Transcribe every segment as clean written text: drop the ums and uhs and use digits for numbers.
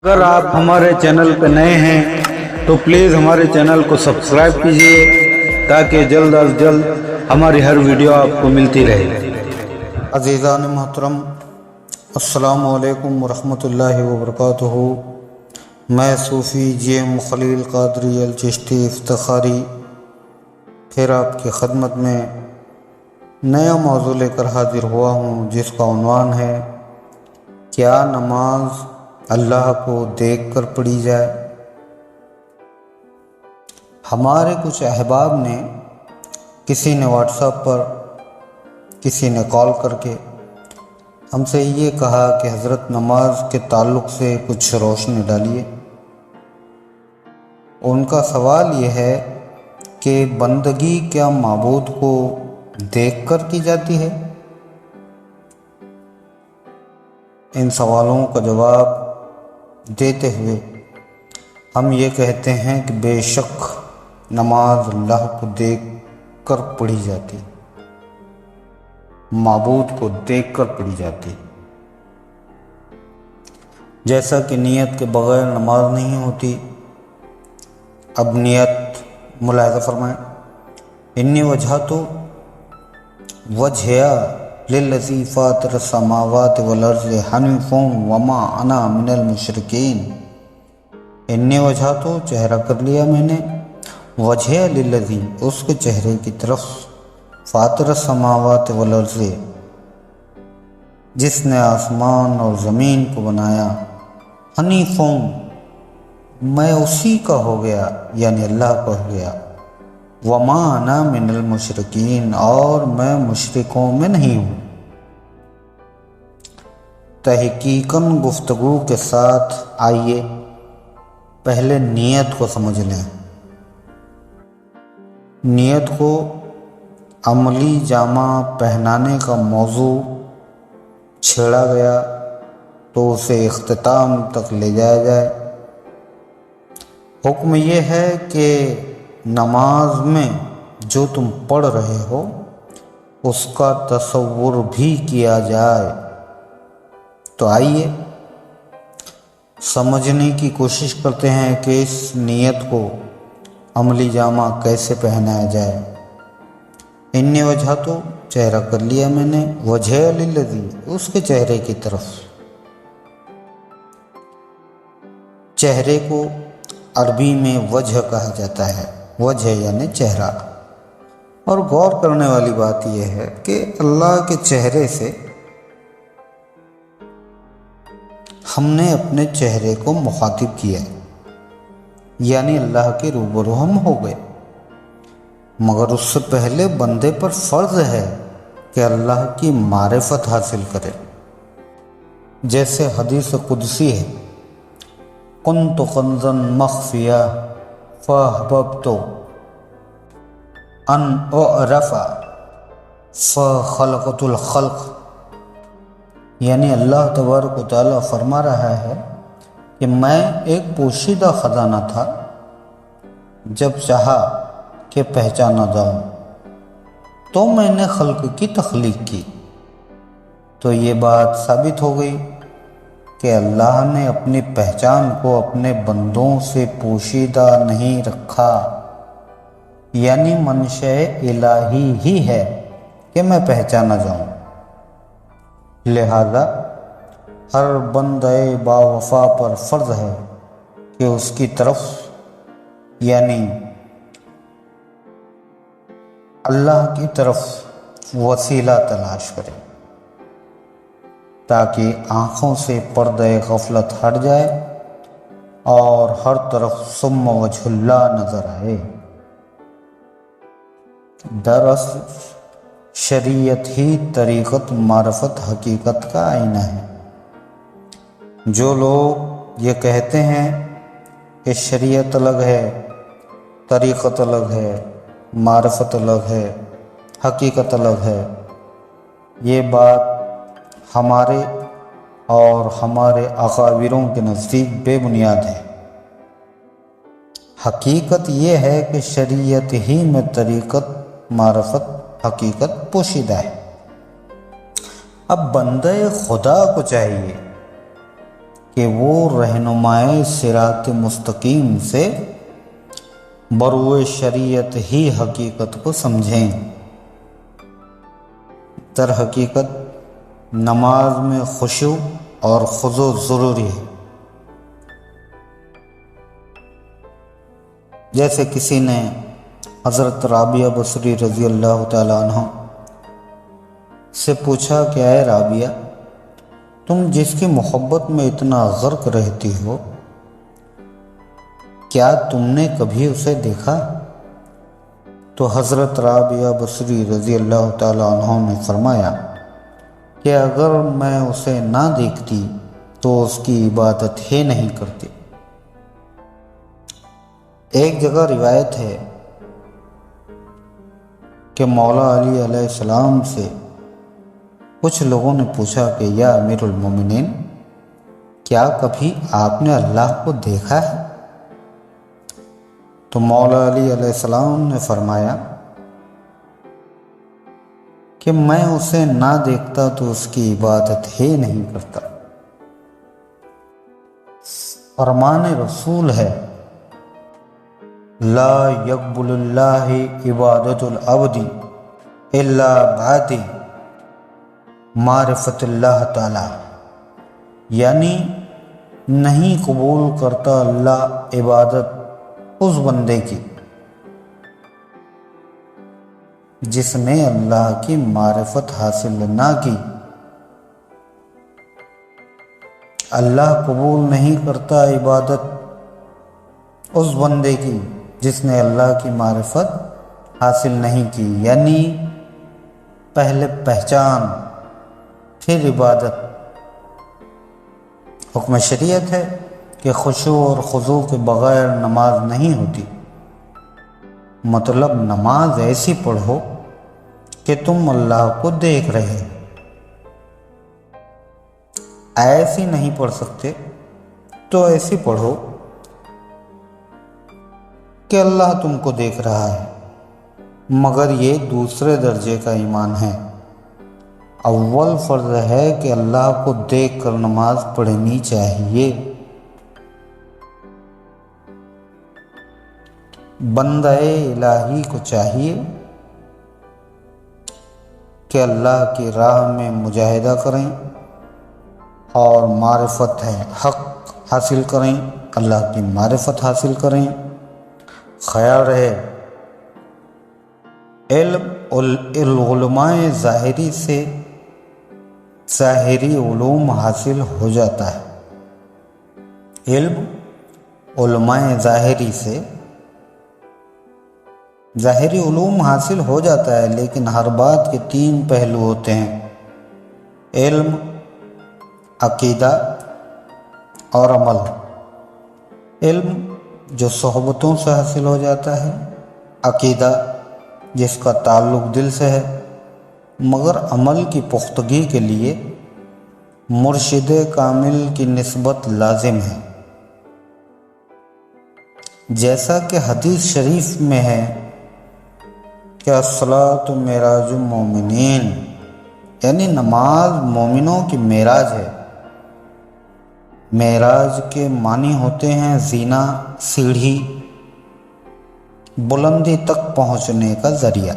اگر آپ ہمارے چینل پہ نئے ہیں تو پلیز ہمارے چینل کو سبسکرائب کیجیے تاکہ جلد از جلد ہماری ہر ویڈیو آپ کو ملتی رہے۔ عزیزان محترم، السلام علیکم ورحمۃ اللہ وبرکاتہ۔ میں صوفی جیم خلیل قادری الچشتی افتخاری پھر آپ کی خدمت میں نیا موضوع لے کر حاضر ہوا ہوں، جس کا عنوان ہے کیا نماز اللہ کو دیکھ کر پڑھی جائے؟ ہمارے کچھ احباب نے، کسی نے واٹس ایپ پر، کسی نے کال کر کے ہم سے یہ کہا کہ حضرت نماز کے تعلق سے کچھ روشنی ڈالیے۔ ان کا سوال یہ ہے کہ بندگی کیا معبود کو دیکھ کر کی جاتی ہے؟ ان سوالوں کا جواب دیتے ہوئے ہم یہ کہتے ہیں کہ بے شک نماز اللہ کو دیکھ کر پڑھی جاتی، معبود کو دیکھ کر پڑھی جاتی۔ جیسا کہ نیت کے بغیر نماز نہیں ہوتی۔ اب نیت ملاحظہ فرمائیں۔ انی وجہت وجہیا للذی فاطر السماوات والارض حنیفا وما انا من المشرکین۔ انی وجہت، چہرہ کر لیا میں نے، وجہ للذی، اس کے چہرے کی طرف، فاطر السماوات والارض، جس نے آسمان اور زمین کو بنایا، حنیفا، میں اسی کا ہو گیا، یعنی اللہ کا ہو گیا، وما انا من المشرکین، اور میں مشرکوں میں نہیں ہوں۔ تحقیقاً گفتگو کے ساتھ آئیے پہلے نیت کو سمجھ لیں۔ نیت کو عملی جامہ پہنانے کا موضوع چھیڑا گیا تو اسے اختتام تک لے جایا جائے۔ حکم یہ ہے کہ نماز میں جو تم پڑھ رہے ہو اس کا تصور بھی کیا جائے۔ تو آئیے سمجھنے کی کوشش کرتے ہیں کہ اس نیت کو عملی جامہ کیسے پہنایا جائے۔ انی وجہت، چہرہ کر لیا میں نے، وجہ للذی، اس کے چہرے کی طرف۔ چہرے کو عربی میں وجہ کہا جاتا ہے، وجہ یعنی چہرہ۔ اور غور کرنے والی بات یہ ہے کہ اللہ کے چہرے سے ہم نے اپنے چہرے کو مخاطب کیا، یعنی اللہ کے روبرو ہم ہو گئے، مگر اس سے پہلے بندے پر فرض ہے کہ اللہ کی معرفت حاصل کرے۔ جیسے حدیث قدسی ہے، کنت کنزا مخفیا فاحببت ان اعرف فخلقت الخلق، یعنی اللہ تبارک و تعالیٰ فرما رہا ہے کہ میں ایک پوشیدہ خزانہ تھا، جب چاہا کہ پہچانا جاؤں تو میں نے خلق کی تخلیق کی۔ تو یہ بات ثابت ہو گئی کہ اللہ نے اپنی پہچان کو اپنے بندوں سے پوشیدہ نہیں رکھا، یعنی منشأ الہی ہی ہے کہ میں پہچانا جاؤں۔ لہذا ہر بندہ با وفا پر فرض ہے کہ اس کی طرف، یعنی اللہ کی طرف وسیلہ تلاش کرے تاکہ آنکھوں سے پردہ غفلت ہٹ جائے اور ہر طرف ثم وجہ اللہ نظر آئے۔ دراصل شریعت ہی طریقت، معرفت، حقیقت کا آئینہ ہے۔ جو لوگ یہ کہتے ہیں کہ شریعت الگ ہے، طریقت الگ ہے، معرفت الگ ہے، حقیقت الگ ہے، یہ بات ہمارے اور ہمارے اکابروں کے نزدیک بے بنیاد ہے۔ حقیقت یہ ہے کہ شریعت ہی میں طریقت، معرفت، حقیقت پوشیدہ ہے۔ اب بندہ خدا کو چاہیے کہ وہ رہنمائے صراط مستقیم سے بروئے شریعت ہی حقیقت کو سمجھیں۔ در حقیقت نماز میں خشوع اور خضوع ضروری ہے۔ جیسے کسی نے حضرت رابعہ بصری رضی اللہ تعالیٰ عنہ سے پوچھا کہ اے رابعہ، تم جس کی محبت میں اتنا غرق رہتی ہو، کیا تم نے کبھی اسے دیکھا؟ تو حضرت رابعہ بصری رضی اللہ تعالیٰ عنہ نے فرمایا کہ اگر میں اسے نہ دیکھتی تو اس کی عبادت ہی نہیں کرتی۔ ایک جگہ روایت ہے کہ مولا علی علیہ السلام سے کچھ لوگوں نے پوچھا کہ یا امیر المومنین، کیا کبھی آپ نے اللہ کو دیکھا ہے؟ تو مولا علی علیہ السلام نے فرمایا کہ میں اسے نہ دیکھتا تو اس کی عبادت ہی نہیں کرتا۔ فرمان رسول ہے، لا یقبل اللہ عبادت العبد الا بعد معرفت اللہ تعالی، یعنی نہیں قبول کرتا اللہ عبادت اس بندے کی جس نے اللہ کی معرفت حاصل نہ کی۔ اللہ قبول نہیں کرتا عبادت اس بندے کی جس نے اللہ کی معرفت حاصل نہیں کی، یعنی پہلے پہچان پھر عبادت۔ حکم شریعت ہے کہ خشوع اور خضوع کے بغیر نماز نہیں ہوتی۔ مطلب نماز ایسی پڑھو کہ تم اللہ کو دیکھ رہے ہو۔ ایسی نہیں پڑھ سکتے تو ایسی پڑھو کہ اللہ تم کو دیکھ رہا ہے، مگر یہ دوسرے درجے کا ایمان ہے۔ اول فرض ہے کہ اللہ کو دیکھ کر نماز پڑھنی چاہیے۔ بندہ الہی کو چاہیے کہ اللہ کی راہ میں مجاہدہ کریں اور معرفت ہے حق حاصل کریں، اللہ کی معرفت حاصل کریں۔ خیال رہے علماء ظاہری سے ظاہری علوم حاصل ہو جاتا ہے۔ علم علماء ظاہری سے ظاہری علوم حاصل ہو جاتا ہے، لیکن ہر بات کے تین پہلو ہوتے ہیں: علم، عقیدہ اور عمل۔ علم جو صحبتوں سے حاصل ہو جاتا ہے، عقیدہ جس کا تعلق دل سے ہے، مگر عمل کی پختگی کے لیے مرشد کامل کی نسبت لازم ہے۔ جیسا کہ حدیث شریف میں ہے کہ الصلاۃ معراج المومنین، یعنی نماز مومنوں کی معراج ہے۔ معراج کے معنی ہوتے ہیں زینہ، سیڑھی، بلندی تک پہنچنے کا ذریعہ۔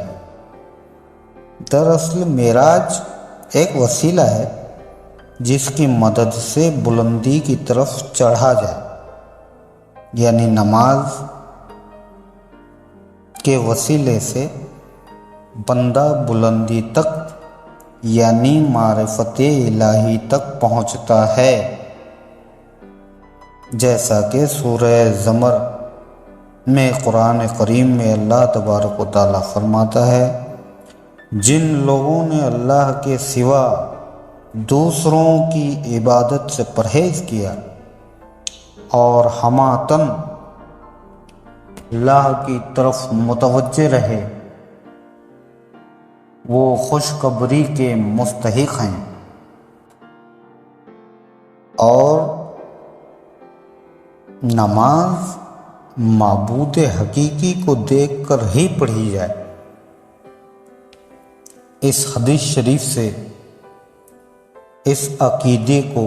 دراصل معراج ایک وسیلہ ہے جس کی مدد سے بلندی کی طرف چڑھا جائے، یعنی نماز کے وسیلے سے بندہ بلندی تک یعنی معرفت الہی تک پہنچتا ہے۔ جیسا کہ سورہ زمر میں قرآن کریم میں اللہ تبارک و تعالیٰ فرماتا ہے، جن لوگوں نے اللہ کے سوا دوسروں کی عبادت سے پرہیز کیا اور ہماتن اللہ کی طرف متوجہ رہے، وہ خوشخبری کے مستحق ہیں۔ اور نماز معبود حقیقی کو دیکھ کر ہی پڑھی جائے۔ اس حدیث شریف سے اس عقیدے کو